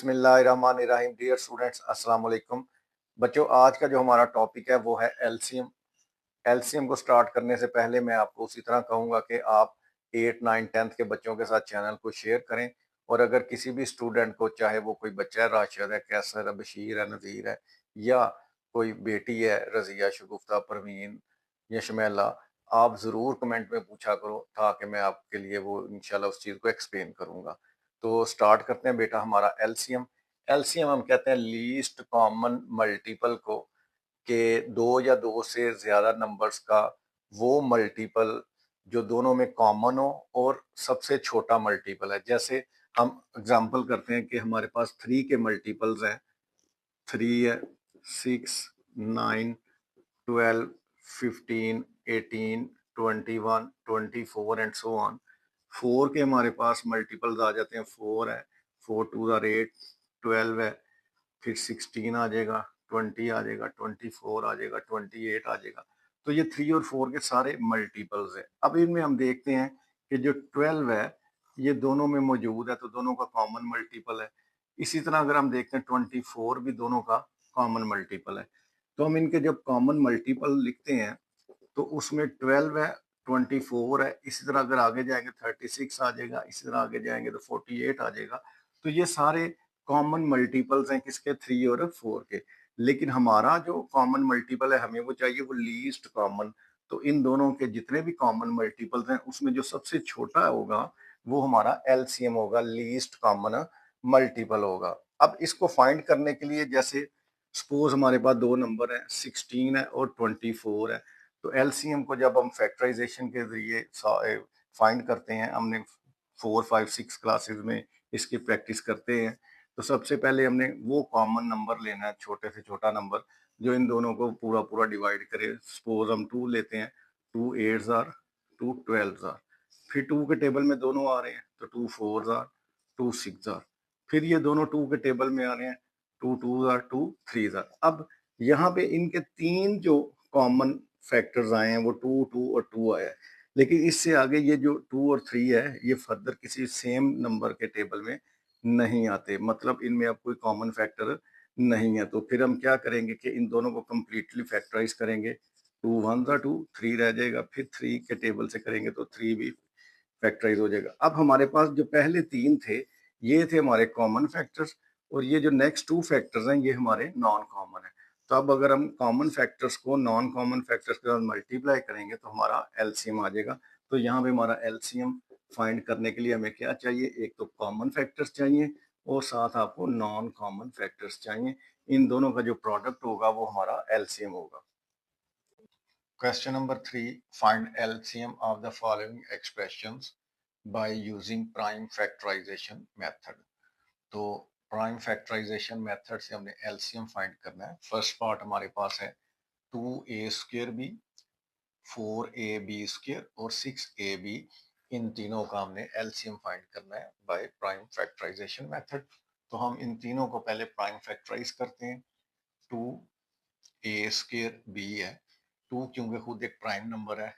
बिस्मिल्लाहिर्रहमानिर्रहीम। Dear students, अस्सलाम वालेकुम। बच्चों, आज का जो हमारा टॉपिक है वो है एलसीएम। एलसीएम को स्टार्ट करने से पहले मैं आपको उसी तरह कहूंगा कि आप 8, 9, 10th के बच्चों के साथ चैनल को शेयर करें। और अगर किसी भी स्टूडेंट को, चाहे वो कोई बच्चा है, राशिद है, कैसर है, बशीर है, नज़ीर है, या कोई बेटी है, रजिया, शगुफ्ता, परवीन या शमैला, आप ज़रूर कमेंट में पूछा करो ताकि मैं आपके लिए वो इंशाल्लाह उस चीज़ को एक्सप्लेन करूंगा। तो स्टार्ट करते हैं बेटा हमारा एलसीएम। एलसीएम हम कहते हैं लीस्ट कॉमन मल्टीपल को, के दो या दो से ज्यादा नंबर्स का वो मल्टीपल जो दोनों में कॉमन हो और सबसे छोटा मल्टीपल है। जैसे हम एग्जांपल करते हैं कि हमारे पास 3 के मल्टीपल्स हैं। 3 है, 6, 9, 12, 15, 18, 21, 24 एंड सो ऑन। 4 के हमारे पास मल्टीपल्स आ जाते हैं। 4 है, 4 2 आर 8, 12 है, फिर 16 आ जाएगा, 20 आ जाएगा, 24 आ जाएगा, 28 आ जाएगा। तो ये 3 और 4 के सारे मल्टीपल्स है। अब इनमें हम देखते हैं कि जो 12 है ये दोनों में मौजूद है, तो दोनों का कॉमन मल्टीपल है। इसी तरह अगर हम देखते हैं 24 भी दोनों का कॉमन मल्टीपल है। तो हम इनके जब कॉमन मल्टीपल लिखते हैं तो उसमें 12 है, 24 है, इसी तरह अगर आगे जाएंगे 36 आ जाएगा, इसी तरह आगे जाएंगे तो 48 आ जाएगा। तो ये सारे कॉमन मल्टीपल्स हैं किसके, 3 और 4 के। लेकिन हमारा जो कॉमन मल्टीपल है हमें वो चाहिए वो लीस्ट कॉमन। तो इन दोनों के जितने भी कॉमन मल्टीपल्स हैं उसमें जो सबसे छोटा होगा वो हमारा एलसीएम होगा, लीस्ट कॉमन मल्टीपल होगा। अब इसको फाइंड करने के लिए, जैसे सपोज हमारे पास दो नंबर है, 16 है और 24 है। तो एलसीएम को जब हम फैक्टराइजेशन के जरिए फाइंड करते हैं, हमने 4, 5, 6 क्लासेस में इसकी प्रैक्टिस करते हैं। तो सबसे पहले हमने वो कॉमन नंबर लेना है, छोटे से छोटा नंबर, जो इन दोनों को पूरा पूरा डिवाइड करे। सपोज हम 2 लेते हैं, 2 8 आर, 2 12 आर। फिर 2 के टेबल में दोनों आ रहे हैं तो 2 4 आर, 2 6 आर। फिर ये दोनों 2 के टेबल में आ रहे हैं, 2 2 आर, 2 3 आर। अब यहाँ पे इनके तीन जो कॉमन फैक्टर्स आए हैं वो 2 2 और 2 आया है। लेकिन इससे आगे ये जो 2 और 3 है ये फर्दर किसी सेम नंबर के टेबल में नहीं आते, मतलब इनमें अब कोई कॉमन फैक्टर नहीं है। तो फिर हम क्या करेंगे कि इन दोनों को कंप्लीटली फैक्टराइज करेंगे। 2 1 जा 2, 3 रह जाएगा, फिर 3 के टेबल से करेंगे तो 3 भी फैक्टराइज हो जाएगा। अब हमारे पास जो पहले तीन थे ये थे हमारे कॉमन फैक्टर्स, और ये जो नेक्स्ट 2 फैक्टर्स हैं ये हमारे नॉन कॉमन है। तो अब अगर हम कॉमन फैक्टर्स को नॉन कॉमन फैक्टर्स के साथ मल्टीप्लाई करेंगे तो हमारा एलसीएम आ जाएगा। तो यहाँ पे हमारा एलसीएम फाइंड करने के लिए हमें क्या चाहिए, एक तो कॉमन फैक्टर्स चाहिए और साथ आपको नॉन कॉमन फैक्टर्स चाहिए। इन दोनों का जो प्रोडक्ट होगा वो हमारा एलसीएम होगा। Question number 3. Find LCM of the following expressions by using prime factorization method. तो प्राइम फैक्टराइजेशन मेथड से हमने एलसीएम फाइंड करना है। फर्स्ट पार्ट हमारे पास है 2a² b, 4ab² और 6ab। इन तीनों का हमने एलसीएम फाइंड करना है बाय प्राइम फैक्टराइजेशन मेथड। तो हम इन तीनों को पहले प्राइम फैक्टराइज करते हैं। 2a² b है, 2 क्योंकि खुद एक प्राइम नंबर है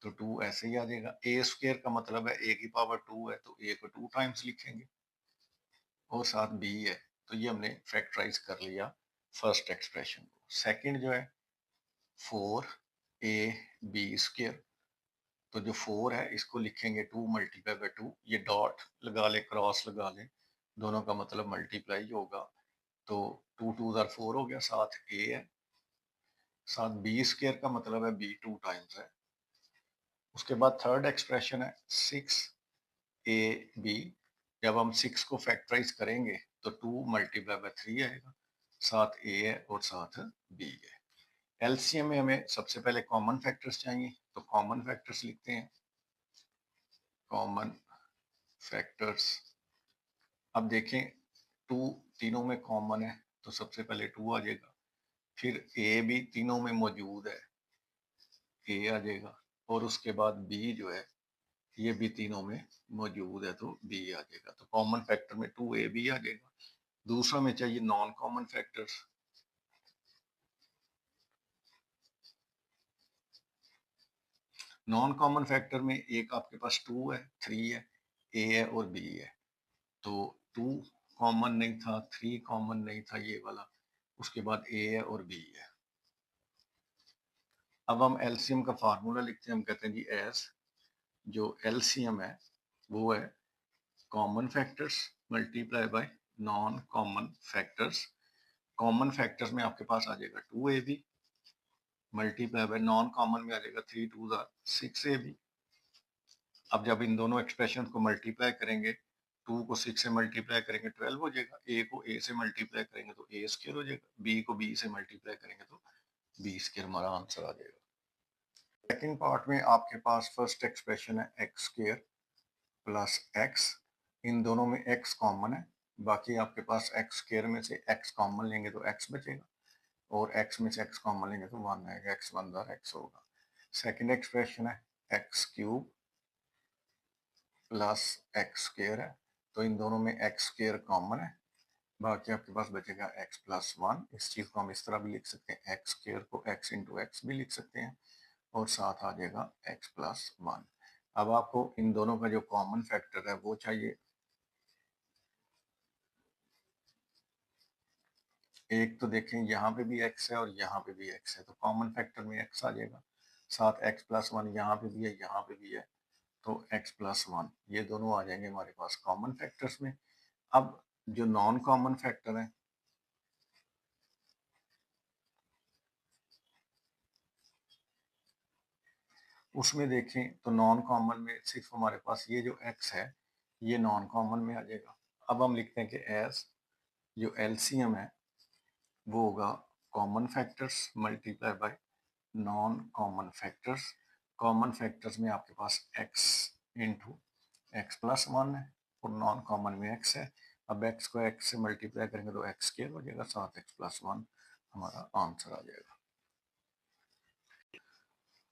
तो 2 ऐसे ही आ जाएगा। a² का मतलब है a की पावर 2 है तो a को 2 टाइम्स लिखेंगे, और साथ b है तो ये हमने फैक्टराइज कर लिया फर्स्ट एक्सप्रेशन को। सेकंड जो है 4ab², तो जो 4 है इसको लिखेंगे 2 मल्टीप्लाई बाय 2, ये डॉट लगा ले, क्रॉस लगा ले, दोनों का मतलब मल्टीप्लाई होगा। तो 2 2 आर 4 हो गया, साथ a है, साथ b² का मतलब है b 2 टाइम्स है। उसके बाद थर्ड एक्सप्रेशन है 6ab। जब हम 6 को फैक्टराइज करेंगे तो 2 मल्टीप्लाई बाय 3 आएगा, साथ a है और साथ b है। एलसीएम में हमें सबसे पहले कॉमन फैक्टर्स चाहिए, तो कॉमन फैक्टर्स लिखते हैं। कॉमन फैक्टर्स, अब देखें 2 तीनों में कॉमन है तो सबसे पहले 2 आ जाएगा, फिर a भी तीनों में मौजूद है, a आ जाएगा, और उसके बाद b जो है ये भी तीनों में मौजूद है तो b आ जाएगा। तो कॉमन फैक्टर में 2ab आ जाएगा। दूसरा में चाहिए non common factors. Non common factor में एक आपके पास 2 है, 3 है, a है और b है। तो 2 कॉमन नहीं था, 3 कॉमन नहीं था ये वाला, उसके बाद a है और b है। अब हम एलसीएम का फार्मूला लिखते हैं, हम कहते हैं जी एस जो एलसीएम है वो है common factors multiply by non common factors. Common factors में आपके पास आ जाएगा 2ab multiply by non common में आ जाएगा 3 2 6ab। अब जब इन दोनों एक्सप्रेशन को मल्टीप्लाई करेंगे, 2 को 6 से मल्टीप्लाई करेंगे 12 हो जाएगा, a को a से मल्टीप्लाई करेंगे तो a स्क्वायर हो जाएगा, b को b से मल्टीप्लाई करेंगे तो b स्क्वायर हमारा आंसर आ जाएगा। सेकेंड पार्ट में आपके पास फर्स्ट एक्सप्रेशन है एक्स स्क्वायर प्लस एक्स, इन दोनों में x कॉमन है, बाकी आपके पास एक्स स्क्वायर में से x कॉमन लेंगे तो x बचेगा और x में से x कॉमन लेंगे तो 1 आएगा, x 1 बार x होगा। सेकेंड एक्सप्रेशन है x cube plus x square है, तो इन दोनों में एक्स स्क्वायर कॉमन है, बाकी आपके पास बचेगा x प्लस 1। इस चीज को हम इस तरह भी लिख सकते हैं, एक्स स्क्वायर को x इंटू एक्स भी लिख सकते हैं और साथ आ जाएगा x प्लस 1। अब आपको इन दोनों का जो कॉमन फैक्टर है वो चाहिए। एक तो देखें यहाँ पे भी x है और यहाँ पे भी x है, तो कॉमन फैक्टर में x आ जाएगा, साथ x प्लस 1 यहाँ पे भी है यहाँ पे भी है, तो x प्लस 1 ये दोनों आ जाएंगे हमारे पास कॉमन फैक्टर्स में। अब जो नॉन कॉमन फैक्टर है उसमें देखें तो नॉन कॉमन में सिर्फ हमारे पास ये जो x है ये नॉन कॉमन में आ जाएगा। अब हम लिखते हैं कि एस जो एलसीएम है वो होगा common factors multiply by non common factors. Common factors में आपके पास x इंटू एक्स प्लस 1 है और नॉन कॉमन में x है। अब x को x से मल्टीप्लाई करेंगे तो x स्क्वायर हो जाएगा, साथ x प्लस 1 हमारा आंसर आ जाएगा।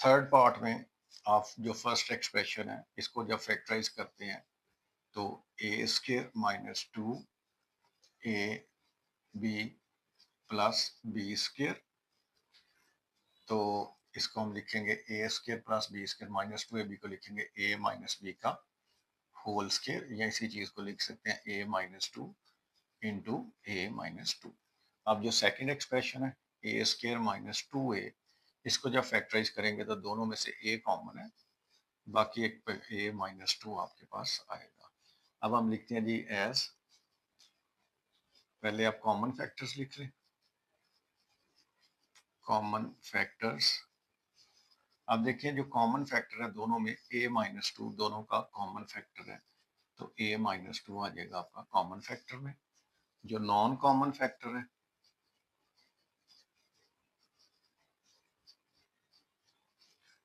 थर्ड पार्ट में आप जो फर्स्ट एक्सप्रेशन है इसको जब फैक्टराइज करते हैं तो a square minus 2 ab plus b square, तो इसको हम लिखेंगे a square plus b square, minus 2ab को लिखेंगे a माइनस बी का होल स्क्वायर, या इसी चीज को लिख सकते हैं a minus 2 into a minus 2। अब जो सेकेंड एक्सप्रेशन है ए स्क्वायर माइनस 2a, इसको जब फैक्टराइज करेंगे तो दोनों में से a कॉमन है, बाकी एक पे a माइनस 2 आपके पास आएगा। अब हम लिखते हैं जी एज, पहले आप कॉमन फैक्टर्स लिख लें, कॉमन फैक्टर्स। अब देखिए जो कॉमन फैक्टर है दोनों में a माइनस 2 दोनों का कॉमन फैक्टर है, तो a माइनस 2 आ जाएगा आपका कॉमन फैक्टर में। जो नॉन कॉमन फैक्टर है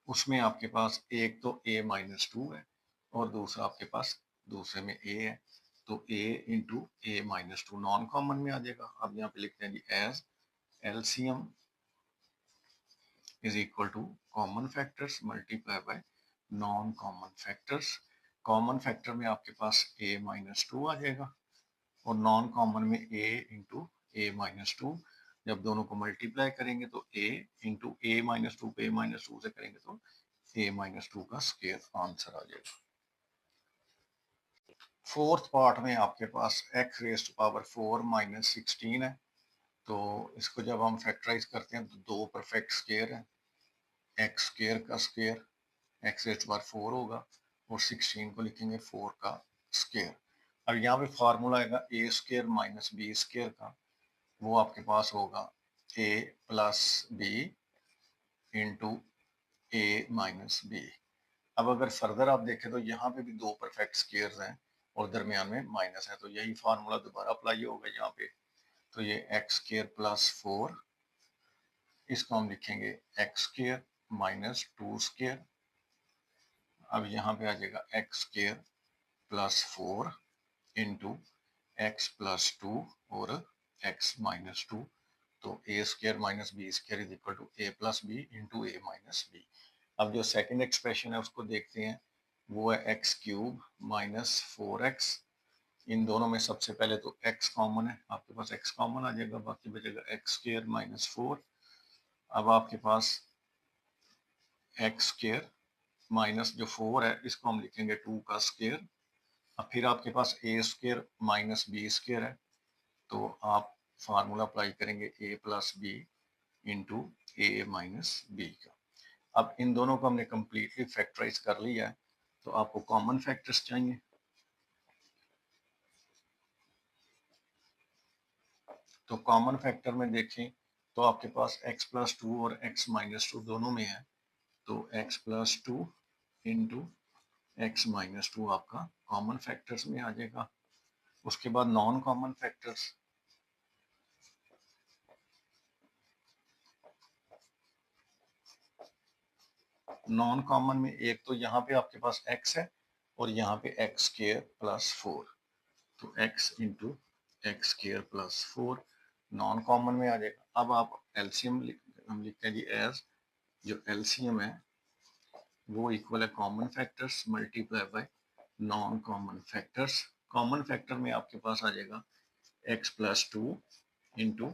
उसमें आपके पास एक तो a माइनस 2 है और दूसरा आपके पास दूसरे में a है, तो a into a minus 2 non common में आ जाएगा। अब यहाँ पे लिखते हैं जी as LCM is equal to common factors multiply by non common factors। Common factor में आपके पास a माइनस 2 आ जाएगा और नॉन कॉमन में a इंटू ए माइनस 2। जब दोनों को मल्टीप्लाई करेंगे तो a इंटू ए माइनस 2 पे a माइनस 2 से करेंगे तो a माइनस 2 का स्क्वायर आंसर आ जाएगा। फोर्थ पार्ट में आपके पास x raise to power 4 minus 16 है, तो इसको जब हम फैक्टराइज करते हैं तो दो परफेक्ट स्क्वायर है, एक्स स्क्वायर का स्क्वायर एक्स रेज बार 4 होगा और 16 को लिखेंगे 4 का स्क्वायर। अब यहाँ पे फार्मूला आएगा ए स्क्वायर माइनस बी स्क्वायर का, वो आपके पास होगा ए plus b into a minus b. अब अगर फर्दर आप देखें तो यहाँ पे भी दो परफेक्ट स्क्वायर्स हैं और दरमियान में माइनस है, तो यही फार्मूला दोबारा अप्लाई होगा यहाँ पे, तो ये एक्स स्क्वायर प्लस 4, इसको हम लिखेंगे एक्स स्क्वायर माइनस 2 स्क्वायर। अब यहाँ पे आ जाएगा x square plus 4 into x plus 2 और एक्स माइनस 2, तो a square minus b square is equal to a plus b into a minus b. अब जो सेकंड एक्सप्रेशन है उसको देखते हैं, वो है एक्स क्यूब माइनस 4x। इन दोनों में सबसे पहले तो x कॉमन है, आपके पास x कॉमन आ जाएगा, बाकी बचेगा एक्स स्क्वायर माइनस 4। अब आपके पास एक्स स्क्वायर माइनस जो 4 है इसको हम लिखेंगे 2 का स्क्वायर अब फिर आपके पास ए स्क्र माइनस बी स्क्र है, तो आप फार्मूला अप्लाई करेंगे ए plus b into a minus b का। अब इन दोनों को हमने कम्प्लीटली फैक्टराइज कर लिया है, तो आपको कॉमन फैक्टर्स चाहिए। तो कॉमन फैक्टर में देखें तो आपके पास x प्लस टू और x माइनस टू दोनों में है, तो x plus two into x minus to आपका कॉमन फैक्टर्स में आ जाएगा। उसके बाद non common factors, non common में एक तो यहाँ पे आपके पास x है और यहाँ पे एक्स स्क्र प्लस फोर, तो x into x square plus four non common में आ जाएगा। अब आप एलसीएम हम लिखते हैं जी एज, जो एलसीएम है वो इक्वल है common factors multiply by non common factors. Common factor में आपके पास आ जाएगा x plus two into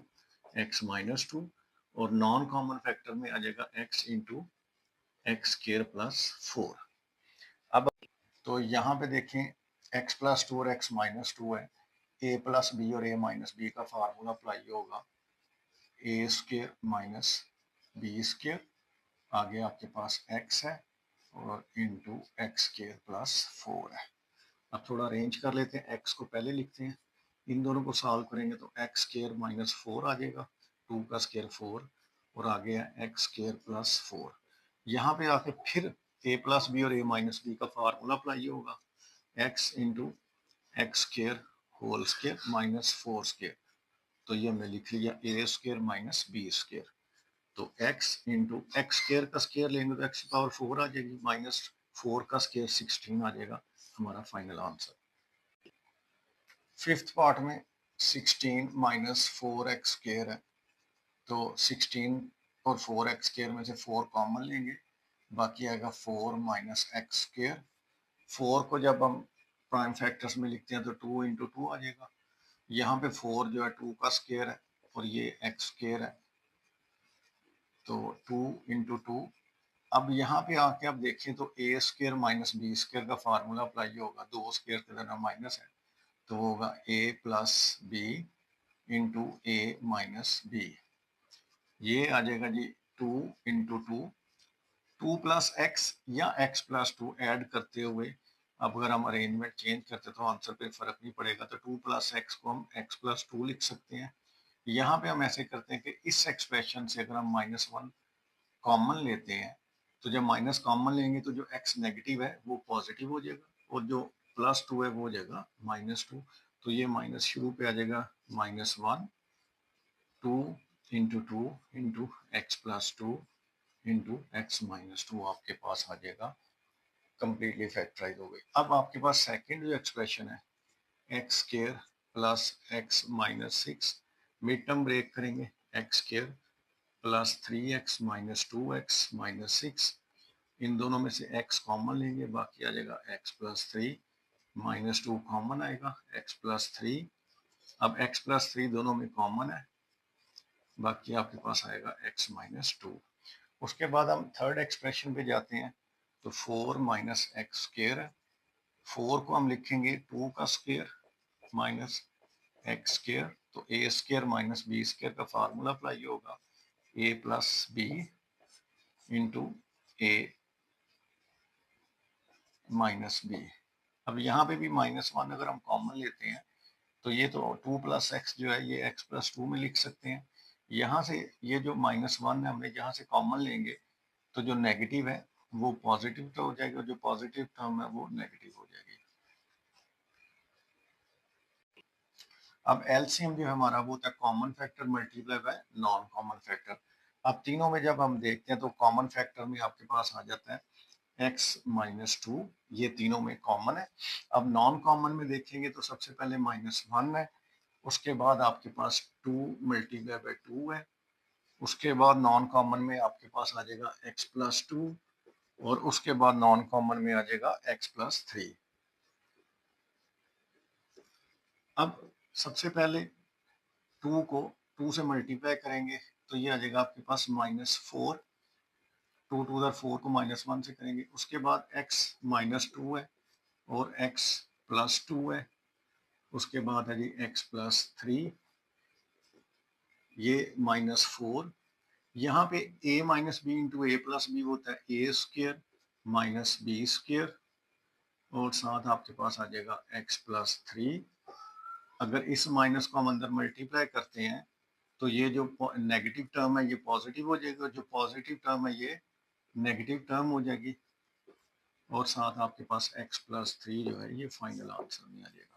x minus to, और नॉन कॉमन फैक्टर में आ जाएगा x into x square plus four. अब तो यहाँ पे देखें x प्लस टू और x माइनस टू है, a प्लस बी और a माइनस बी का फार्मूला अप्लाई होगा ए स्क्र माइनस बी स्क्र, आगे आपके पास x है और into x square plus four है। अब थोड़ा अरेंज कर लेते हैं, x को पहले लिखते हैं, इन दोनों को सॉल्व करेंगे तो एक्स स्क्र माइनस फोर आ जाएगा, टू का स्क्र फोर और आगे है एक्स स्क्र प्लस फोर। यहाँ पे आके फिर a प्लस बी और a माइनस बी का फार्मूला अप्लाई होगा x into x square whole square minus four square, तो ये हमने लिख लिया a square minus b square. तो x इंटू एक्स स्क्र का स्क्र लेंगे तो x पावर फोर आ जाएगी, माइनस फोर का स्क्र 16 आ जाएगा हमारा फाइनल आंसर। फिफ्थ पार्ट में 16 माइनस फोर एक्स स्क्र है, तो 16 और फोर एक्स स्क्र में से फोर कॉमन लेंगे, बाकी आएगा four minus x square. Four को जब हम प्राइम फैक्टर्स में लिखते हैं तो टू इंटू टू आ जाएगा, यहाँ पे फोर जो है टू का स्क्र है और ये एक्स स्क्र है, तो टू इंटू टू। अब यहाँ पे आके आप देखें तो ए स्क्र माइनस बी स्क्र का फार्मूला अप्लाई होगा, दो स्क्र के तरह माइनस है, तो होगा a plus b into a minus b, ये आ जाएगा जी two into two, two plus x या एक्स प्लस टू ऐड करते हुए अब अगर हम अरेंजमेंट चेंज करते तो आंसर पे फर्क नहीं पड़ेगा, तो टू प्लस एक्स को हम एक्स प्लस टू लिख सकते हैं। यहाँ पे हम ऐसे करते हैं कि इस एक्सप्रेशन से अगर हम माइनस वन कॉमन लेते हैं, तो जब माइनस कॉमन लेंगे तो जो x नेगेटिव है वो पॉजिटिव हो जाएगा और जो प्लस टू है वो हो जाएगा माइनस टू, तो ये माइनस शुरू पे आ जाएगा minus one, two into x plus two into x minus to आपके पास आ जाएगा, कंप्लीटली फैक्टराइज हो गई। अब आपके पास सेकेंड जो एक्सप्रेशन है x square plus x minus six, mid term break करेंगे, x square plus three x minus two x minus six, इन दोनों में से x कॉमन लेंगे, बाकी आ जाएगा x plus three, minus two common आएगा x प्लस थ्री। अब x प्लस थ्री दोनों में कॉमन है, बाकी आपके पास आएगा x माइनस टू। उसके बाद हम थर्ड एक्सप्रेशन पे जाते हैं, तो फोर माइनस एक्स स्क्र है, फोर को हम लिखेंगे टू का स्क्र माइनस एक्स स्क्र, तो ए स्क्र माइनस बी स्क्र का फार्मूला अप्लाई होगा ए plus b into a minus b. अब यहाँ पे भी माइनस वन अगर हम कॉमन लेते हैं तो ये तो टू प्लस एक्स जो है ये एक्स प्लस टू में लिख सकते हैं, यहाँ से ये जो माइनस वन है हमने यहाँ से कॉमन लेंगे तो जो नेगेटिव है वो पॉजिटिव तो हो जाएगा, जो पॉजिटिव टर्म है वो नेगेटिव हो जाएगी। अब एलसीएम जो हमारा वो होता है common factor multiply by non common factor. अब तीनों में जब हम देखते हैं तो कॉमन फैक्टर में आपके पास आ जाता है x माइनस टू, ये तीनों में कॉमन है। अब नॉन कॉमन में देखेंगे तो सबसे पहले माइनस वन है, उसके बाद आपके पास टू मल्टीप्लाई बाय टू है, उसके बाद नॉन कॉमन में आपके पास आ जाएगा x प्लस टू और उसके बाद नॉन कॉमन में आ जाएगा x प्लस थ्री। अब सबसे पहले टू को टू से मल्टीप्लाई करेंगे तो ये आ जाएगा आपके पास माइनस फोर, टू टू उधर फोर को माइनस वन से करेंगे, उसके बाद x माइनस टू है और x प्लस 2 है, उसके बाद है जी x प्लस 3, ये -4। यहाँ पे a minus b into a plus b होता है a square minus b square, और साथ आपके पास आ जाएगा x प्लस 3। अगर इस माइनस को हम अंदर मल्टीप्लाई करते हैं तो ये जो नेगेटिव टर्म है ये पॉजिटिव हो जाएगा, जो पॉजिटिव टर्म है ये नेगेटिव टर्म हो जाएगी, और साथ आपके पास x प्लस 3 जो है ये फाइनल आंसर में आ जाएगा।